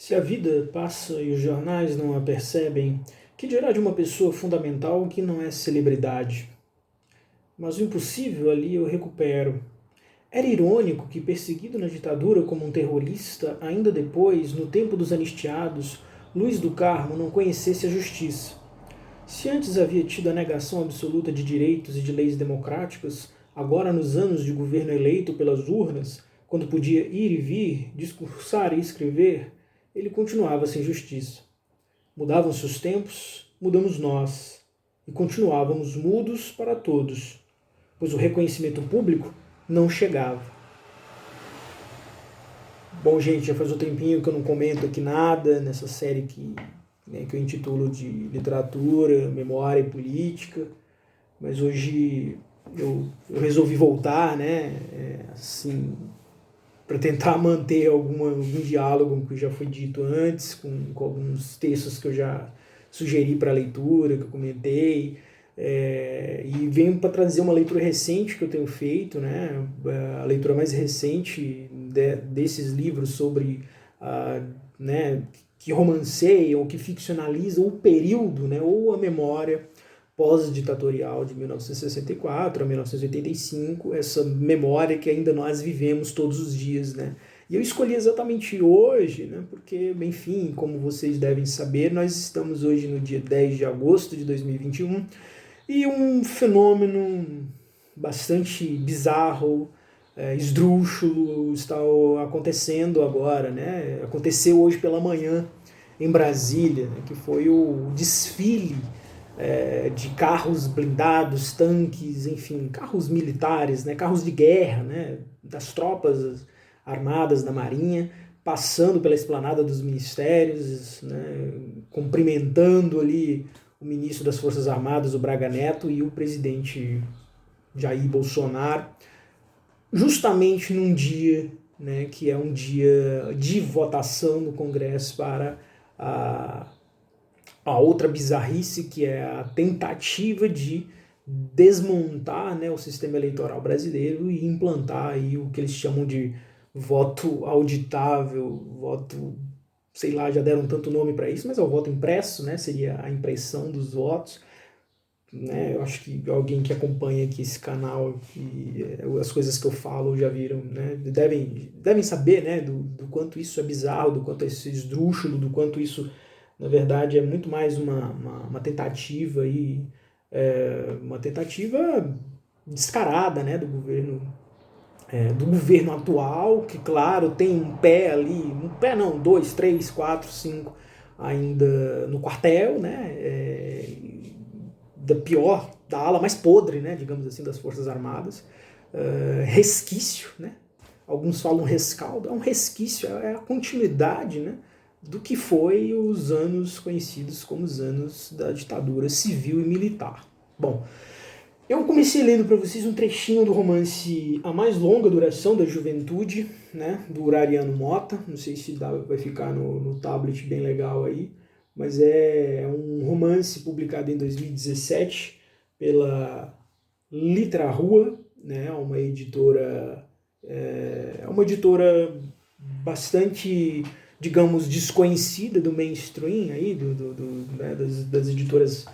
Se a vida passa e os jornais não a percebem, que dirá de uma pessoa fundamental que não é celebridade? Mas o impossível ali eu recupero. Era irônico que, perseguido na ditadura como um terrorista, ainda depois, no tempo dos anistiados, Luiz do Carmo não conhecesse a justiça. Se antes havia tido a negação absoluta de direitos e de leis democráticas, agora nos anos de governo eleito pelas urnas, quando podia ir e vir, discursar e escrever, ele continuava sem justiça. Mudavam-se os tempos, mudamos nós, e continuávamos mudos para todos, pois o reconhecimento público não chegava. Bom, gente, já faz um tempinho que eu não comento aqui nada nessa série que eu intitulo de Literatura, Memória e Política, mas hoje eu resolvi voltar, assim, para tentar manter algum diálogo com o que já foi dito antes, com alguns textos que eu já sugeri para leitura, que eu comentei, e venho para trazer uma leitura recente que eu tenho feito, né, a leitura mais recente desses livros sobre, que romanceiam, que ficcionalizam o período, né, ou a memória pós-ditatorial de 1964 a 1985, essa memória que ainda nós vivemos todos os dias, né? E eu escolhi exatamente hoje, né, porque, enfim, como vocês devem saber, nós estamos hoje no dia 10 de agosto de 2021 e um fenômeno bastante bizarro, esdrúxulo está acontecendo agora, né? Aconteceu hoje pela manhã em Brasília, né, que foi o desfile de carros blindados, tanques, enfim, carros militares, né, carros de guerra, né, das tropas armadas da Marinha, passando pela esplanada dos ministérios, né, cumprimentando ali o ministro das Forças Armadas, o Braga Neto, e o presidente Jair Bolsonaro, justamente num dia, né, que é um dia de votação no Congresso para a outra bizarrice, que é a tentativa de desmontar, né, o sistema eleitoral brasileiro e implantar aí o que eles chamam de voto auditável, voto, sei lá, já deram tanto nome para isso, mas é o voto impresso, né, seria a impressão dos votos. Né, eu acho que alguém que acompanha aqui esse canal e as coisas que eu falo já viram, né, devem saber, né, do quanto isso é bizarro, do quanto isso é esdrúxulo, do quanto isso, na verdade, é muito mais uma tentativa aí, uma tentativa descarada, né, do governo atual, que, claro, tem um pé ali, um pé não, dois, três, quatro, cinco ainda no quartel, né, da ala mais podre, né, digamos assim, das Forças Armadas, resquício, né, alguns falam rescaldo, é um resquício, é a continuidade, né, do que foi os anos conhecidos como os anos da ditadura civil e militar. Bom, eu comecei lendo para vocês um trechinho do romance A Mais Longa Duração da Juventude, né, do Ariano Mota, não sei se vai ficar no tablet bem legal aí, mas é um romance publicado em 2017 pela Litra Rua, né, uma editora bastante, digamos, desconhecida do mainstream aí, né, das editoras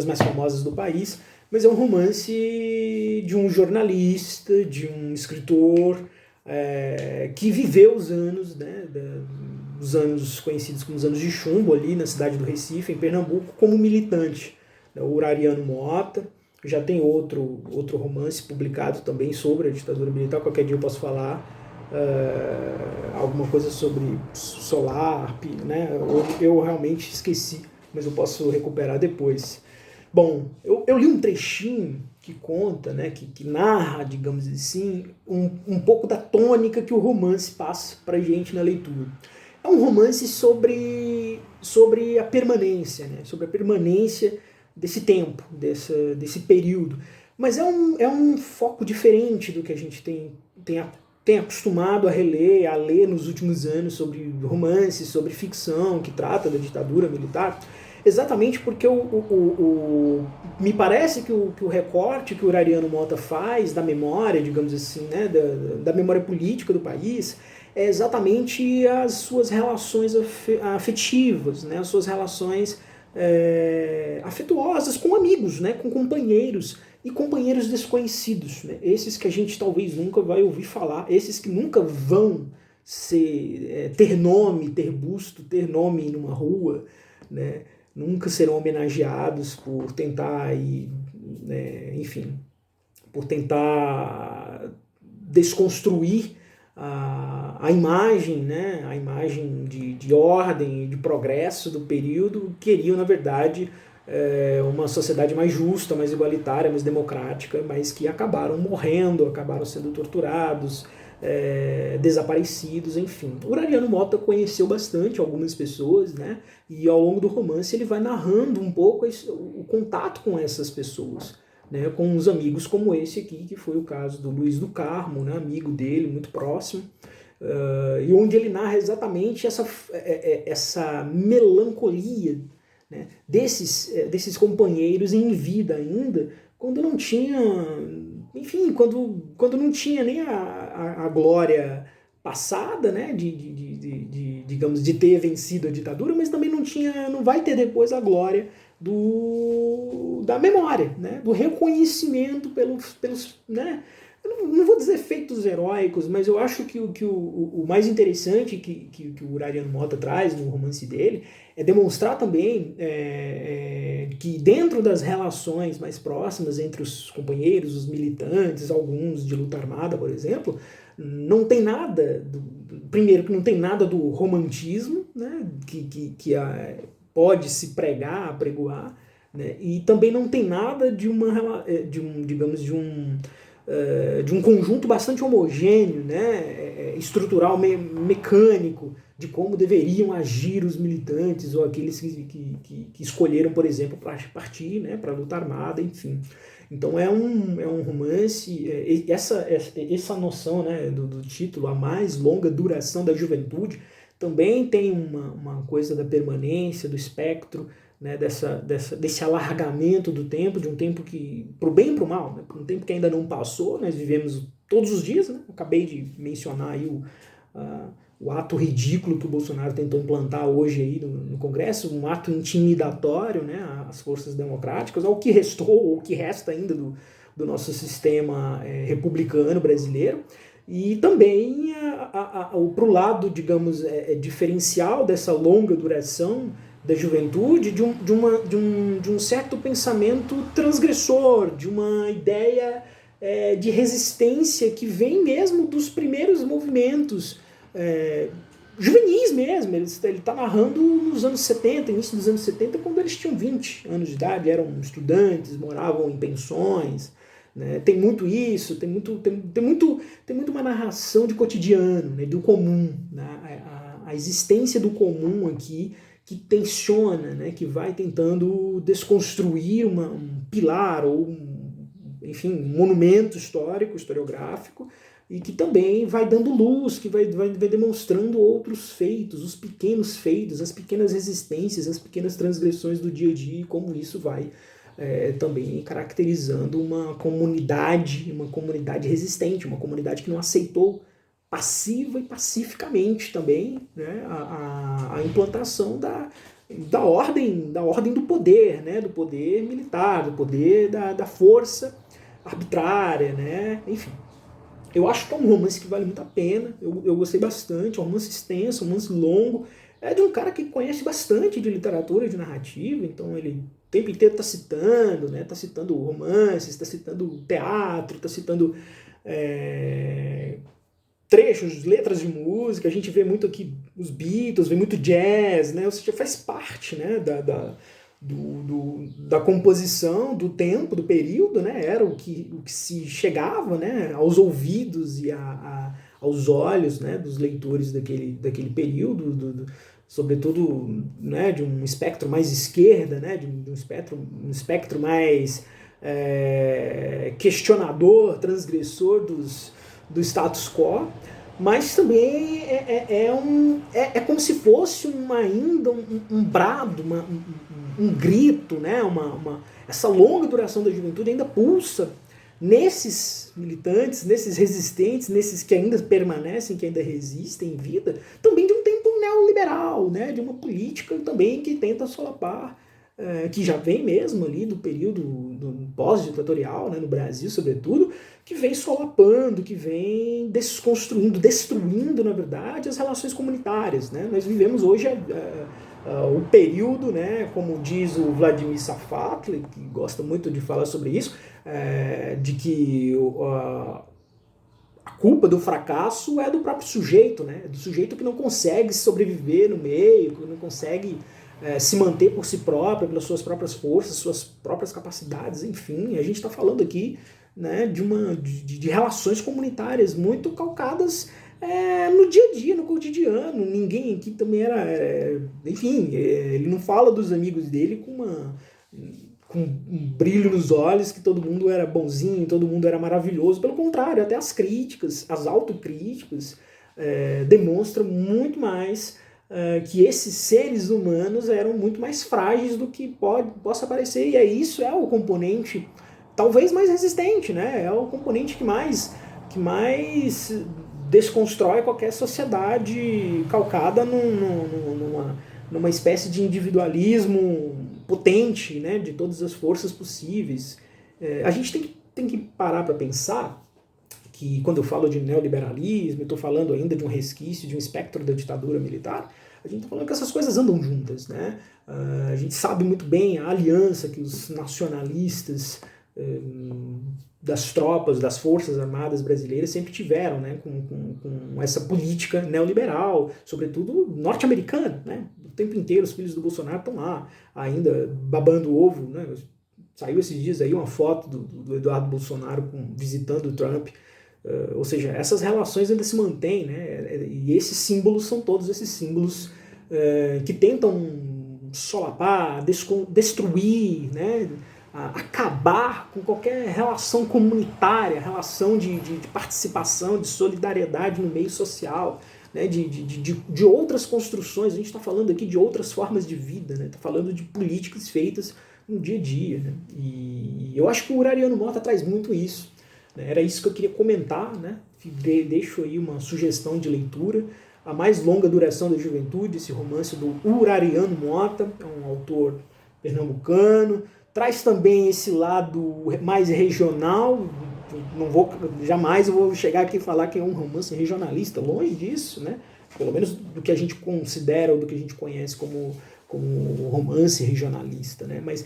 mais famosas do país, mas é um romance de um jornalista, de um escritor que viveu os anos, né, os anos conhecidos como os anos de chumbo ali na cidade do Recife, em Pernambuco, como militante. O Ariano Mota, já tem outro romance publicado também sobre a ditadura militar, qualquer dia eu posso falar, alguma coisa sobre Solarp, né? Eu realmente esqueci, mas eu posso recuperar depois. Bom, eu li um trechinho que conta, né, que narra, digamos assim, um pouco da tônica que o romance passa pra gente na leitura. É um romance sobre a permanência, né, sobre a permanência desse tempo, desse período. Mas é um foco diferente do que a gente tem acostumado a reler, a ler nos últimos anos sobre romances, sobre ficção que trata da ditadura militar, exatamente porque me parece que o recorte que o Ariano Mota faz da memória, digamos assim, né, da memória política do país, é exatamente as suas relações afetivas, né? As suas relações afetuosas com amigos, né? Com companheiros e companheiros desconhecidos, né? Esses que a gente talvez nunca vai ouvir falar, esses que nunca vão ter nome, ter busto, ter nome numa rua, né? Nunca serão homenageados por tentar, enfim, por tentar desconstruir a imagem, né? A imagem de ordem, de progresso do período. Queriam, na verdade, uma sociedade mais justa, mais igualitária, mais democrática, mas que acabaram morrendo, acabaram sendo torturados, desaparecidos, enfim. O Aureliano Mota conheceu bastante algumas pessoas, né? E ao longo do romance ele vai narrando um pouco o contato com essas pessoas, né? Com uns amigos como esse aqui, que foi o caso do Luiz do Carmo, né? Amigo dele, muito próximo, e onde ele narra exatamente essa melancolia, né? desses companheiros em vida ainda, quando não tinha, enfim, quando não tinha nem a glória passada, né, digamos, de ter vencido a ditadura, mas também não vai ter depois a glória da memória, né, do reconhecimento pelos né, eu não vou dizer feitos heróicos, mas eu acho que o mais interessante que o Aureliano Mota traz no romance dele é demonstrar também que dentro das relações mais próximas entre os companheiros, os militantes, alguns de luta armada, por exemplo, não tem nada, primeiro que não tem nada do romantismo, né, que pode se apregoar, né, e também não tem nada de um conjunto bastante homogêneo, né, estrutural, mecânico, de como deveriam agir os militantes ou aqueles que escolheram, por exemplo, para partir, né, para a luta armada, enfim. Então é um romance, essa noção, né, do título, a mais longa duração da juventude, também tem uma coisa da permanência, do espectro, né, desse alargamento do tempo, de um tempo que, pro bem e pro mal, né, um tempo que ainda não passou, nós vivemos todos os dias, né, acabei de mencionar aí o ato ridículo que o Bolsonaro tentou implantar hoje aí no Congresso, um ato intimidatório, né, às forças democráticas, ao que restou, ou o que resta ainda do nosso sistema republicano brasileiro, e também para o lado, digamos, diferencial dessa longa duração da juventude, de um certo pensamento transgressor, de uma ideia de resistência que vem mesmo dos primeiros movimentos juvenis mesmo. Ele está narrando nos anos 70, início dos anos 70, quando eles tinham 20 anos de idade, eram estudantes, moravam em pensões, né? Tem muito isso, tem muito uma narração de cotidiano, né? Do comum, né? A existência do comum aqui, que tensiona, né, que vai tentando desconstruir um pilar ou enfim, um monumento histórico, historiográfico, e que também vai dando luz, que vai demonstrando outros feitos, os pequenos feitos, as pequenas resistências, as pequenas transgressões do dia a dia, e como isso vai também caracterizando uma comunidade resistente, uma comunidade que não aceitou passiva e pacificamente também, né, a implantação da ordem do poder, né, do poder militar, do poder da força arbitrária, né, enfim. Eu acho que é um romance que vale muito a pena, eu gostei bastante, é um romance extenso, um romance longo, é de um cara que conhece bastante de literatura, de narrativa, então ele o tempo inteiro está citando, né, tá citando romances, está citando teatro, está citando trechos, letras de música, a gente vê muito aqui os Beatles, vê muito jazz, né? Ou seja, faz parte, né, da composição, do tempo, do período, né? Era o que se chegava, né, aos ouvidos e aos olhos, né, dos leitores daquele período, sobretudo, né, de um espectro mais esquerda, né, de um espectro mais questionador, transgressor do status quo, mas também é como se fosse ainda um brado, um grito, né? Essa longa duração da juventude ainda pulsa nesses militantes, nesses resistentes, nesses que ainda permanecem, que ainda resistem em vida, também de um tempo neoliberal, né, de uma política também que tenta solapar, que já vem mesmo ali do período do pós-ditatorial, né, no Brasil sobretudo, que vem solapando, que vem desconstruindo, destruindo, na verdade, as relações comunitárias. Né? Nós vivemos hoje o período, né, como diz o Vladimir Safatli, que gosta muito de falar sobre isso, de que a culpa do fracasso é do próprio sujeito, né? Do sujeito que não consegue sobreviver no meio, que não consegue se manter por si próprio, pelas suas próprias forças, suas próprias capacidades, enfim. A gente está falando aqui, né, de relações comunitárias muito calcadas no dia a dia, no cotidiano. Ninguém aqui também era... enfim, ele não fala dos amigos dele com um brilho nos olhos, que todo mundo era bonzinho, todo mundo era maravilhoso. Pelo contrário, até as críticas, as autocríticas, demonstram muito mais que esses seres humanos eram muito mais frágeis do que possa parecer. E isso é o componente talvez mais resistente, né? É o componente que mais desconstrói qualquer sociedade calcada numa espécie de individualismo potente, né, de todas as forças possíveis. A gente tem que parar para pensar que, quando eu falo de neoliberalismo, eu estou falando ainda de um resquício, de um espectro da ditadura militar, a gente está falando que essas coisas andam juntas. Né? A gente sabe muito bem a aliança que os nacionalistas das tropas, das forças armadas brasileiras sempre tiveram, né, com essa política neoliberal, sobretudo norte-americana, né? O tempo inteiro os filhos do Bolsonaro estão lá, ainda babando o ovo, né? Saiu esses dias aí uma foto do Eduardo Bolsonaro visitando o Trump, ou seja, essas relações ainda se mantêm, né? E esses símbolos são todos esses símbolos que tentam solapar, destruir, né? Acabar com qualquer relação comunitária, relação de participação, de solidariedade no meio social, né, de outras construções. A gente está falando aqui de outras formas de vida, né, está falando de políticas feitas no dia a dia. Né, e eu acho que o Urariano Mota traz muito isso. Né, era isso que eu queria comentar. Né, deixo aí uma sugestão de leitura. A Mais Longa Duração da Juventude, esse romance do Urariano Mota, é um autor pernambucano. Traz também esse lado mais regional. Jamais eu vou chegar aqui e falar que é um romance regionalista, longe disso, né? Pelo menos do que a gente considera ou do que a gente conhece como romance regionalista, né? Mas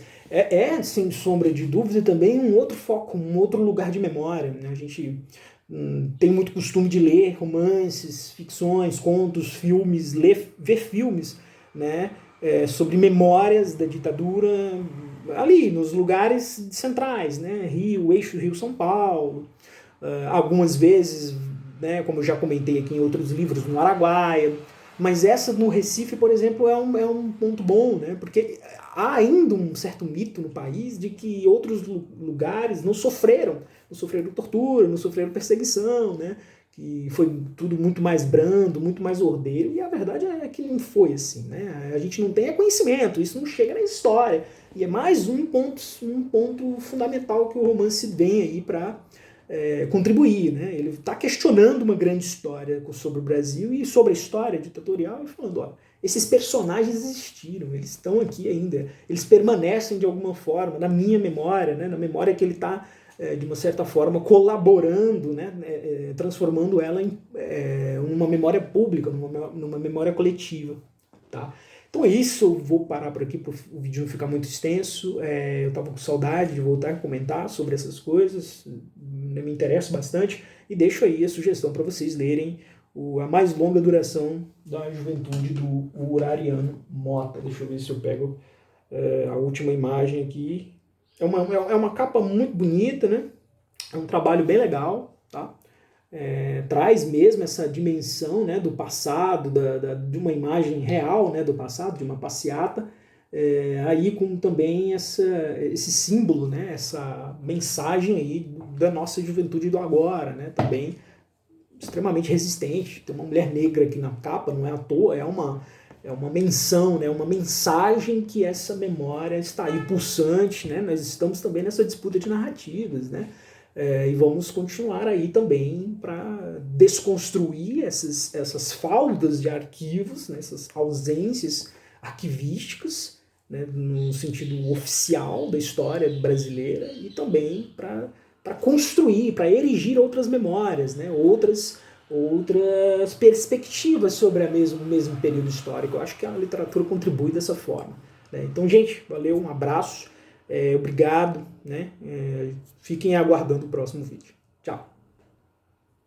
sem sombra de dúvida, também um outro foco, um outro lugar de memória. Né? A gente tem muito costume de ler romances, ficções, contos, filmes, ver filmes, né? Sobre memórias da ditadura ali nos lugares centrais, né? Eixo Rio-São Paulo, algumas vezes, né, como eu já comentei aqui em outros livros, no Araguaia, mas essa no Recife, por exemplo, é um ponto bom, né? Porque há ainda um certo mito no país de que outros lugares não sofreram tortura, não sofreram perseguição, né? Que foi tudo muito mais brando, muito mais ordeiro, e a verdade é que não foi assim, né? A gente não tem conhecimento, isso não chega na história, e é mais um ponto fundamental que o romance vem aí para contribuir, né? Ele está questionando uma grande história sobre o Brasil e sobre a história ditatorial e falando, ó, esses personagens existiram, eles estão aqui ainda, eles permanecem de alguma forma na minha memória, né? Na memória que ele está de uma certa forma colaborando, né, transformando ela em uma memória pública, numa memória coletiva. Tá? Então é isso, eu vou parar por aqui para o vídeo não ficar muito extenso. Eu estava com saudade de voltar a comentar sobre essas coisas, me interessa bastante, e deixo aí a sugestão para vocês lerem A Mais Longa Duração da Juventude, do Urariano Mota. Deixa eu ver se eu pego a última imagem aqui. É uma capa muito bonita, né? É um trabalho bem legal, tá? Traz mesmo essa dimensão, né, do passado, de uma imagem real, né, do passado, de uma passeata, aí com também esse símbolo, né, essa mensagem aí da nossa juventude do agora, né, também extremamente resistente. Tem uma mulher negra aqui na capa, não é à toa, é uma menção, né, uma mensagem que essa memória está aí pulsante, né? Nós estamos também nessa disputa de narrativas, né? E vamos continuar aí também para desconstruir essas faltas de arquivos, né, essas ausências arquivísticas, né, no sentido oficial da história brasileira, e também para construir, para erigir outras memórias, né, outras perspectivas sobre o mesmo período histórico. Eu acho que a literatura contribui dessa forma, né? Então, gente, valeu, um abraço, obrigado, né? Fiquem aguardando o próximo vídeo. Tchau!